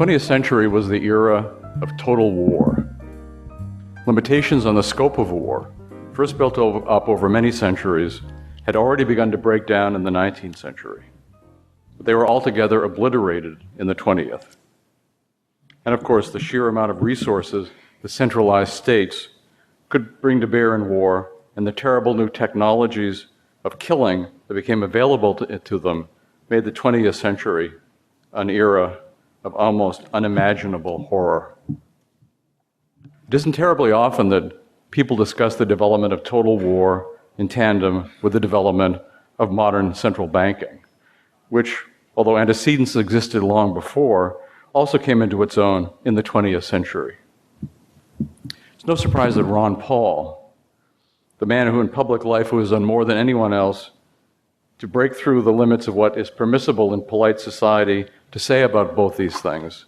20th century was the era of total war. Limitations on the scope of war, first built up over many centuries, had already begun to break down in the 19th century. But they were altogether obliterated in the 20th. And of course, the sheer amount of resources the centralized states could bring to bear in war, and the terrible new technologies of killing that became available to them, made the 20th century an era of almost unimaginable horror. It isn't terribly often that people discuss the development of total war in tandem with the development of modern central banking, which, although antecedents existed long before, also came into its own in the 20th century. It's no surprise that Ron Paul, the man who in public life has done more than anyone else to break through the limits of what is permissible in polite society to say about both these things,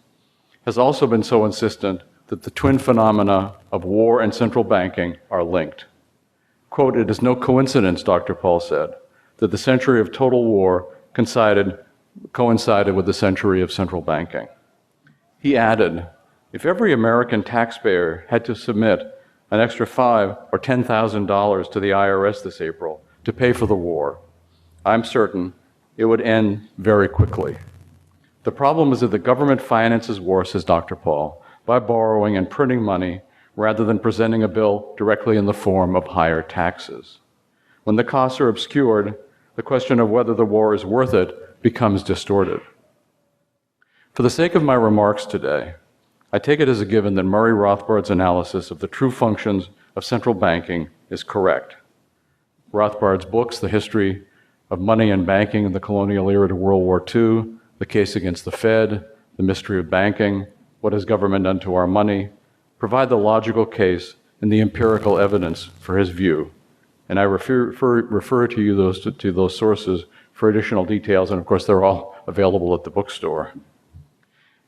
has also been so insistent that the twin phenomena of war and central banking are linked. Quote, "It is no coincidence," Dr. Paul said, "that the century of total war coincided with the century of central banking." He added, "If every American taxpayer had to submit an extra $5,000 or $10,000 to the IRS this April to pay for the war, I'm certain it would end very quickly. The problem is that the government finances war," says Dr. Paul, "by borrowing and printing money rather than presenting a bill directly in the form of higher taxes. When the costs are obscured, the question of whether the war is worth it becomes distorted." For the sake of my remarks today, I take it as a given that Murray Rothbard's analysis of the true functions of central banking is correct. Rothbard's books, The History of Money and Banking in the Colonial Era to World War II, The Case Against the Fed, The Mystery of Banking, What Has Government Done to Our Money, provide the logical case and the empirical evidence for his view. And I refer to you to those sources for additional details, and of course they're all available at the bookstore.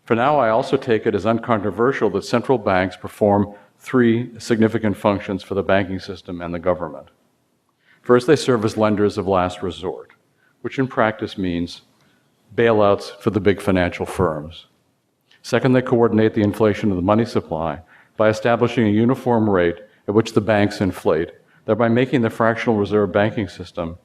For now, I also take it as uncontroversial that central banks perform three significant functions for the banking system and the government. First, they serve as lenders of last resort, which in practice means bailouts for the big financial firms. Second, they coordinate the inflation of the money supply by establishing a uniform rate at which the banks inflate, thereby making the fractional reserve banking system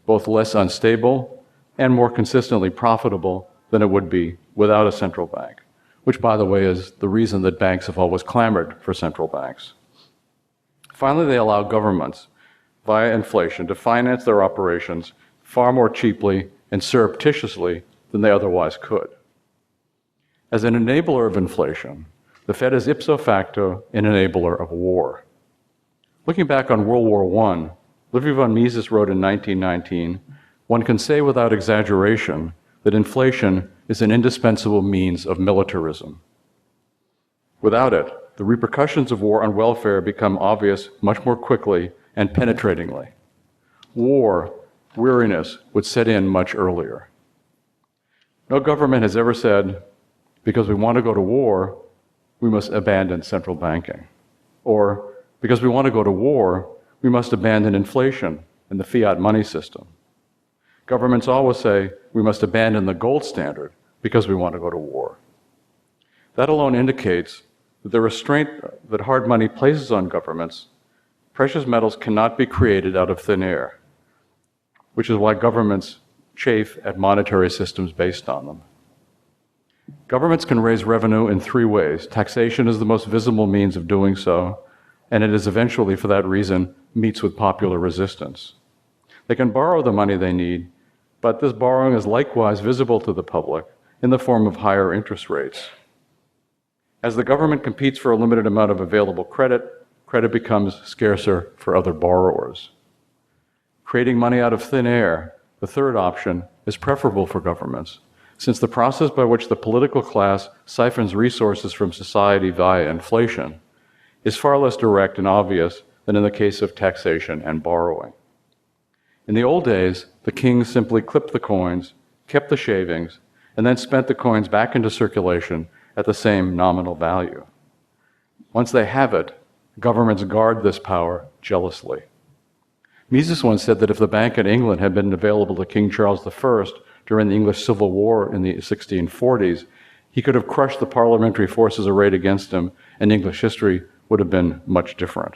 both less unstable and more consistently profitable than it would be without a central bank, which, by the way, is the reason that banks have always clamored for central banks. Finally, they allow governments, via inflation, to finance their operations far more cheaply and surreptitiously than they otherwise could. As an enabler of inflation, the Fed is ipso facto an enabler of war. Looking back on World War I, Ludwig von Mises wrote in 1919, "One can say without exaggeration that inflation is an indispensable means of militarism. Without it, the repercussions of war on welfare become obvious much more quickly and penetratingly. War, weariness, would set in much earlier." No government has ever said, because we want to go to war, we must abandon central banking. Or, because we want to go to war, we must abandon inflation and the fiat money system. Governments always say we must abandon the gold standard because we want to go to war. That alone indicates that the restraint that hard money places on governments, precious metals cannot be created out of thin air, which is why governments chafe at monetary systems based on them. Governments can raise revenue in three ways. Taxation is the most visible means of doing so, and it is eventually, for that reason, meets with popular resistance. They can borrow the money they need, but this borrowing is likewise visible to the public in the form of higher interest rates. As the government competes for a limited amount of available credit, credit becomes scarcer for other borrowers. Creating money out of thin air, the third option, is preferable for governments, since the process by which the political class siphons resources from society via inflation is far less direct and obvious than in the case of taxation and borrowing. In the old days, the kings simply clipped the coins, kept the shavings, and then spent the coins back into circulation at the same nominal value. Once they have it, governments guard this power jealously. Mises once said that if the Bank in England had been available to King Charles I during the English Civil War in the 1640s, He could have crushed the parliamentary forces arrayed against him, and English history would have been much different.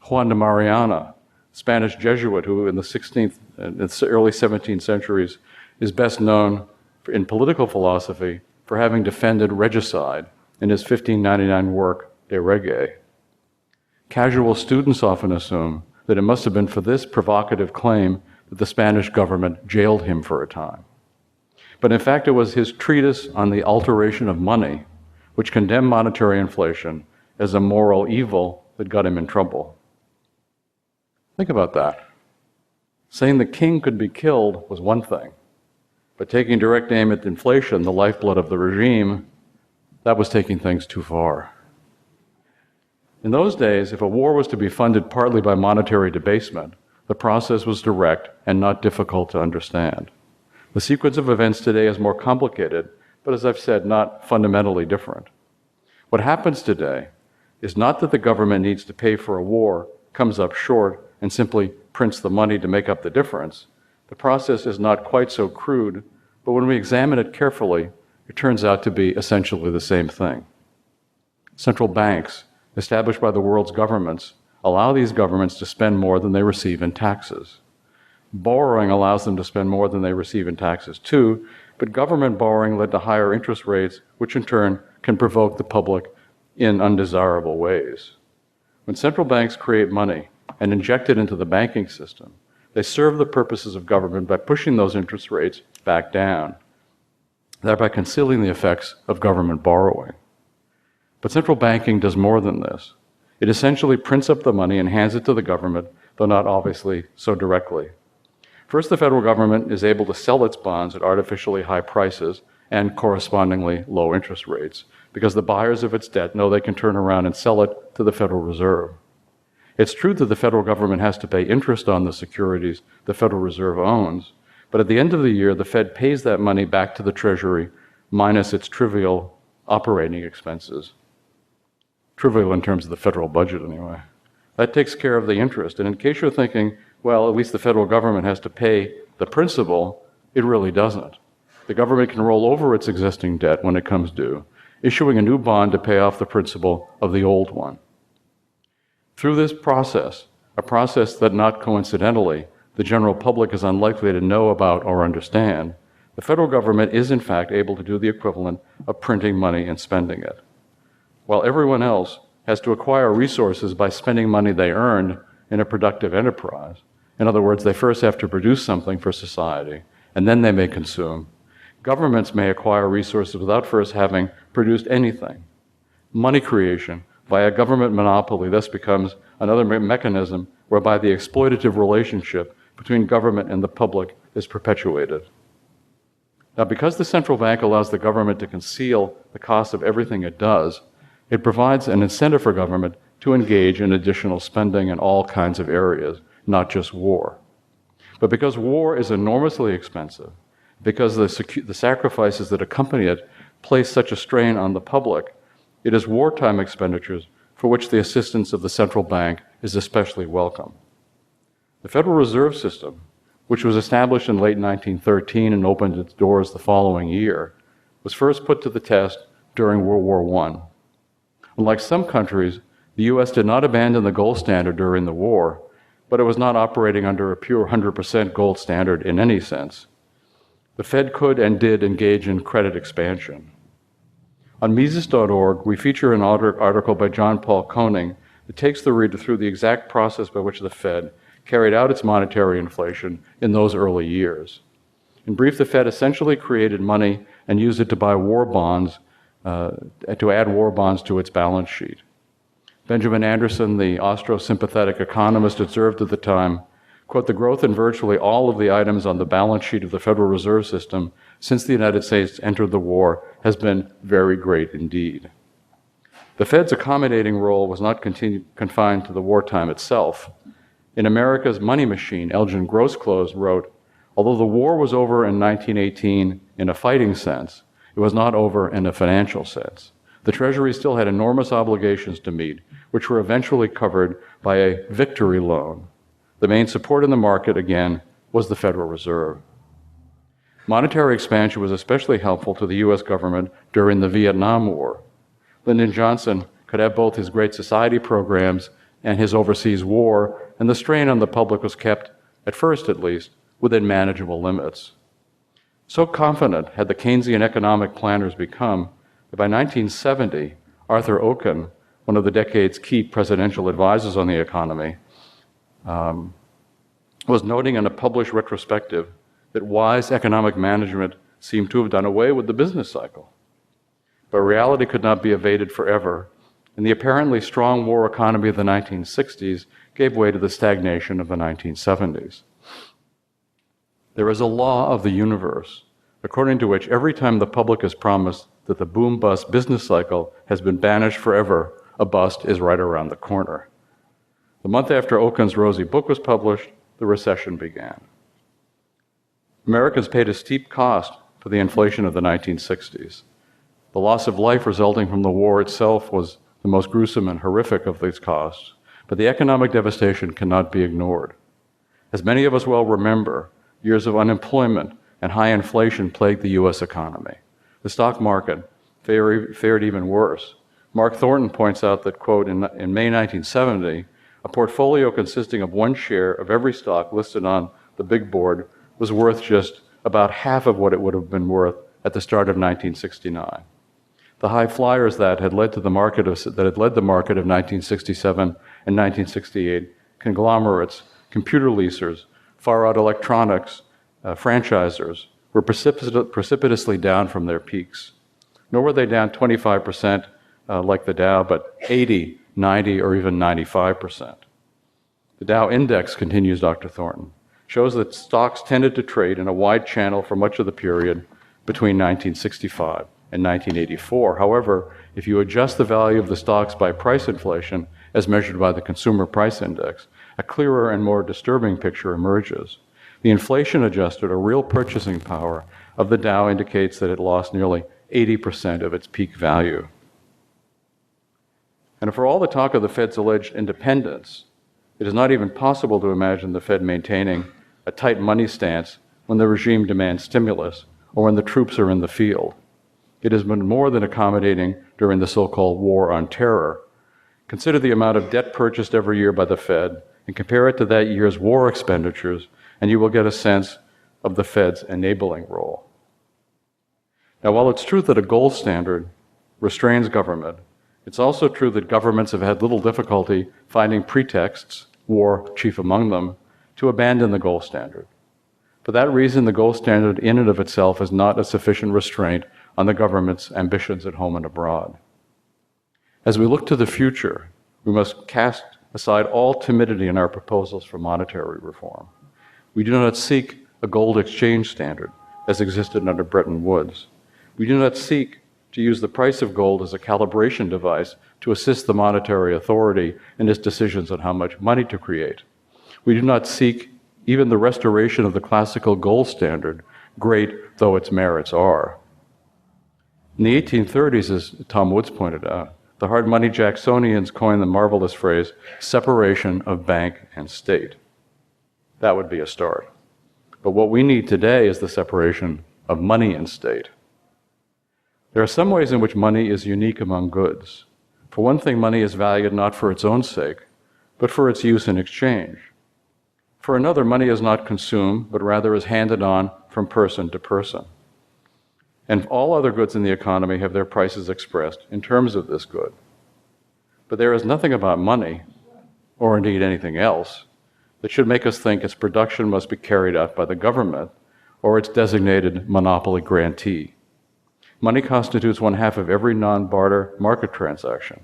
Juan de Mariana, Spanish Jesuit who in the 16th and early 17th centuries is best known in political philosophy for having defended regicide in his 1599 work, De Rege. Casual students often assume that it must have been for this provocative claim that the Spanish government jailed him for a time. But in fact, it was his treatise on the alteration of money, which condemned monetary inflation as a moral evil, that got him in trouble. Think about that. Saying the king could be killed was one thing, but taking direct aim at inflation, the lifeblood of the regime, that was taking things too far. In those days, if a war was to be funded partly by monetary debasement, the process was direct and not difficult to understand. The sequence of events today is more complicated, but as I've said, not fundamentally different. What happens today is not that the government needs to pay for a war, comes up short, and simply prints the money to make up the difference. The process is not quite so crude, but when we examine it carefully, it turns out to be essentially the same thing. Central banks, established by the world's governments, allow these governments to spend more than they receive in taxes. Borrowing allows them to spend more than they receive in taxes too, but government borrowing led to higher interest rates, which in turn can provoke the public in undesirable ways. When central banks create money and inject it into the banking system, they serve the purposes of government by pushing those interest rates back down, thereby concealing the effects of government borrowing. But central banking does more than this. It essentially prints up the money and hands it to the government, though not obviously so directly. First, the federal government is able to sell its bonds at artificially high prices and correspondingly low interest rates, because the buyers of its debt know they can turn around and sell it to the Federal Reserve. It's true that the federal government has to pay interest on the securities the Federal Reserve owns, but at the end of the year, the Fed pays that money back to the Treasury minus its trivial operating expenses. Trivial in terms of the federal budget, anyway. That takes care of the interest. And in case you're thinking, well, at least the federal government has to pay the principal, it really doesn't. The government can roll over its existing debt when it comes due, issuing a new bond to pay off the principal of the old one. Through this process, a process that not coincidentally the general public is unlikely to know about or understand, the federal government is in fact able to do the equivalent of printing money and spending it. While everyone else has to acquire resources by spending money they earned in a productive enterprise. In other words, they first have to produce something for society, and then they may consume. Governments may acquire resources without first having produced anything. Money creation via government monopoly thus becomes another mechanism whereby the exploitative relationship between government and the public is perpetuated. Now, because the central bank allows the government to conceal the cost of everything it does, it provides an incentive for government to engage in additional spending in all kinds of areas, not just war. But because war is enormously expensive, because the sacrifices that accompany it place such a strain on the public, it is wartime expenditures for which the assistance of the central bank is especially welcome. The Federal Reserve System, which was established in late 1913 and opened its doors the following year, was first put to the test during World War I. Unlike some countries, the U.S. did not abandon the gold standard during the war, but it was not operating under a pure 100% gold standard in any sense. The Fed could and did engage in credit expansion. On Mises.org, we feature an article by John Paul Koning that takes the reader through the exact process by which the Fed carried out its monetary inflation in those early years. In brief, the Fed essentially created money and used it to buy war bonds, to add war bonds to its balance sheet. Benjamin Anderson, the Austro-sympathetic economist, observed at the time, quote, "The growth in virtually all of the items on the balance sheet of the Federal Reserve System since the United States entered the war has been very great indeed." The Fed's accommodating role was not confined to the wartime itself. In America's Money Machine, Elgin Grosclose wrote, "Although the war was over in 1918 in a fighting sense, it was not over in a financial sense. The Treasury still had enormous obligations to meet, which were eventually covered by a victory loan. The main support in the market, again, was the Federal Reserve." Monetary expansion was especially helpful to the U.S. government during the Vietnam War. Lyndon Johnson could have both his Great Society programs and his overseas war, and the strain on the public was kept, at first at least, within manageable limits. So confident had the Keynesian economic planners become that by 1970, Arthur Okun, one of the decade's key presidential advisors on the economy, was noting in a published retrospective that wise economic management seemed to have done away with the business cycle. But reality could not be evaded forever, and the apparently strong war economy of the 1960s gave way to the stagnation of the 1970s. There is a law of the universe, according to which every time the public is promised that the boom-bust business cycle has been banished forever, a bust is right around the corner. The month after Okun's rosy book was published, the recession began. Americans paid a steep cost for the inflation of the 1960s. The loss of life resulting from the war itself was the most gruesome and horrific of these costs, but the economic devastation cannot be ignored. As many of us well remember, years of unemployment and high inflation plagued the U.S. economy. The stock market fared even worse. Mark Thornton points out that, quote, in May 1970, a portfolio consisting of one share of every stock listed on the big board was worth just about half of what it would have been worth at the start of 1969. The high flyers that had led the market of 1967 and 1968, conglomerates, computer leasers, far-out electronics, franchisers, were precipitously down from their peaks. Nor were they down 25% like the Dow, but 80, 90, or even 95%. The Dow index, continues Dr. Thornton, shows that stocks tended to trade in a wide channel for much of the period between 1965 and 1984. However, if you adjust the value of the stocks by price inflation, as measured by the Consumer Price Index, a clearer and more disturbing picture emerges. The inflation-adjusted or real purchasing power of the Dow indicates that it lost nearly 80% of its peak value. And for all the talk of the Fed's alleged independence, it is not even possible to imagine the Fed maintaining a tight money stance when the regime demands stimulus or when the troops are in the field. It has been more than accommodating during the so-called war on terror. Consider the amount of debt purchased every year by the Fed and compare it to that year's war expenditures, and you will get a sense of the Fed's enabling role. Now, while it's true that a gold standard restrains government, it's also true that governments have had little difficulty finding pretexts, war chief among them, to abandon the gold standard. For that reason, the gold standard in and of itself is not a sufficient restraint on the government's ambitions at home and abroad. As we look to the future, we must cast aside all timidity in our proposals for monetary reform. We do not seek a gold exchange standard as existed under Bretton Woods. We do not seek to use the price of gold as a calibration device to assist the monetary authority in its decisions on how much money to create. We do not seek even the restoration of the classical gold standard, great though its merits are. In the 1830s, as Tom Woods pointed out, the hard money Jacksonians coined the marvelous phrase, separation of bank and state. That would be a start. But what we need today is the separation of money and state. There are some ways in which money is unique among goods. For one thing, money is valued not for its own sake, but for its use in exchange. For another, money is not consumed, but rather is handed on from person to person. And all other goods in the economy have their prices expressed in terms of this good. But there is nothing about money, or indeed anything else, that should make us think its production must be carried out by the government or its designated monopoly grantee. Money constitutes 1/2 of every non-barter market transaction.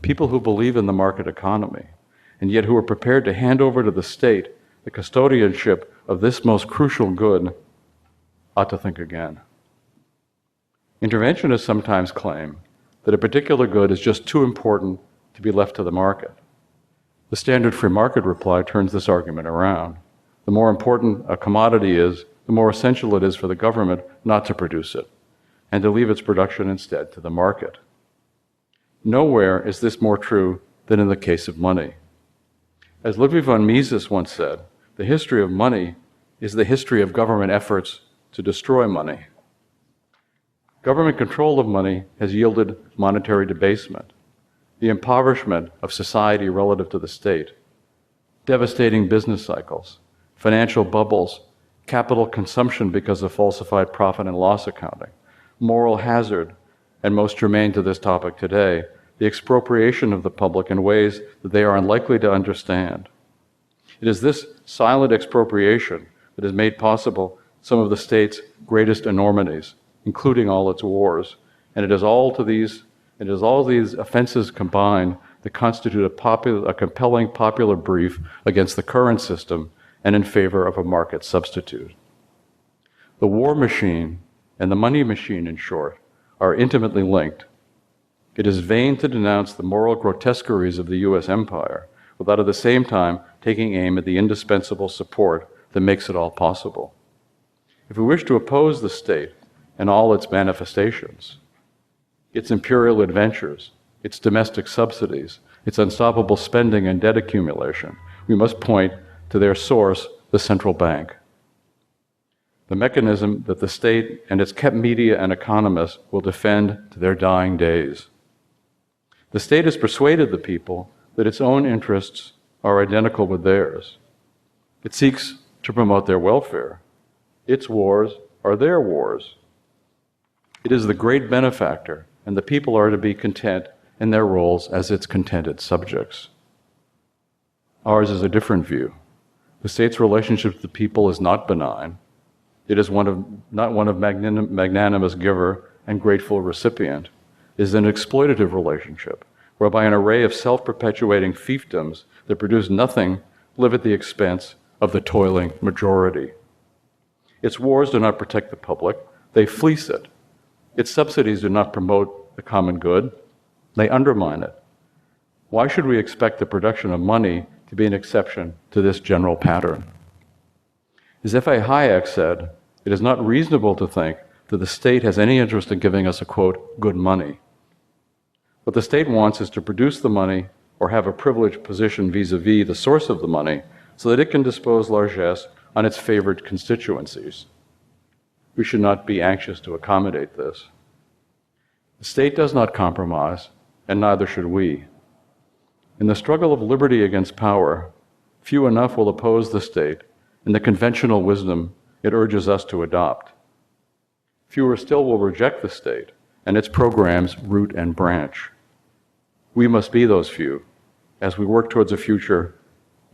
People who believe in the market economy, and yet who are prepared to hand over to the state the custodianship of this most crucial good, ought to think again. Interventionists sometimes claim that a particular good is just too important to be left to the market. The standard free market reply turns this argument around. The more important a commodity is, the more essential it is for the government not to produce it, and to leave its production instead to the market. Nowhere is this more true than in the case of money. As Ludwig von Mises once said, the history of money is the history of government efforts to destroy money. Government control of money has yielded monetary debasement, the impoverishment of society relative to the state, devastating business cycles, financial bubbles, capital consumption because of falsified profit and loss accounting, moral hazard, and most germane to this topic today, the expropriation of the public in ways that they are unlikely to understand. It is this silent expropriation that has made possible some of the state's greatest enormities, including all its wars, and it is all these offenses combined that constitute a compelling popular brief against the current system and in favor of a market substitute. The war machine and the money machine, in short, are intimately linked. It is vain to denounce the moral grotesqueries of the U.S. empire without at the same time taking aim at the indispensable support that makes it all possible. If we wish to oppose the state and all its manifestations, its imperial adventures, its domestic subsidies, its unstoppable spending and debt accumulation, we must point to their source, the central bank. The mechanism that the state and its kept media and economists will defend to their dying days. The state has persuaded the people that its own interests are identical with theirs. It seeks to promote their welfare. Its wars are their wars. It is the great benefactor, and the people are to be content in their roles as its contented subjects. Ours is a different view. The state's relationship to the people is not benign. It is not one of magnanimous giver and grateful recipient. It is an exploitative relationship, whereby an array of self-perpetuating fiefdoms that produce nothing live at the expense of the toiling majority. Its wars do not protect the public, they fleece it. Its subsidies do not promote the common good, they undermine it. Why should we expect the production of money to be an exception to this general pattern? As F.A. Hayek said, it is not reasonable to think that the state has any interest in giving us a, quote, good money. What the state wants is to produce the money or have a privileged position vis-a-vis the source of the money so that it can dispose largesse on its favored constituencies. We should not be anxious to accommodate this. The state does not compromise, and neither should we. In the struggle of liberty against power, few enough will oppose the state in the conventional wisdom it urges us to adopt. Fewer still will reject the state and its programs root and branch. We must be those few as we work towards a future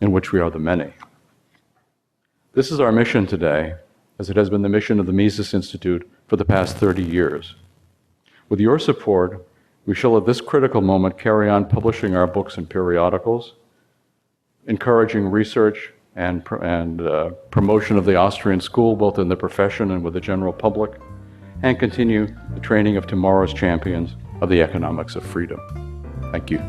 in which we are the many. This is our mission today, as it has been the mission of the Mises Institute for the past 30 years. With your support, we shall at this critical moment carry on publishing our books and periodicals, encouraging research and promotion of the Austrian school, both in the profession and with the general public, and continue the training of tomorrow's champions of the economics of freedom. Thank you.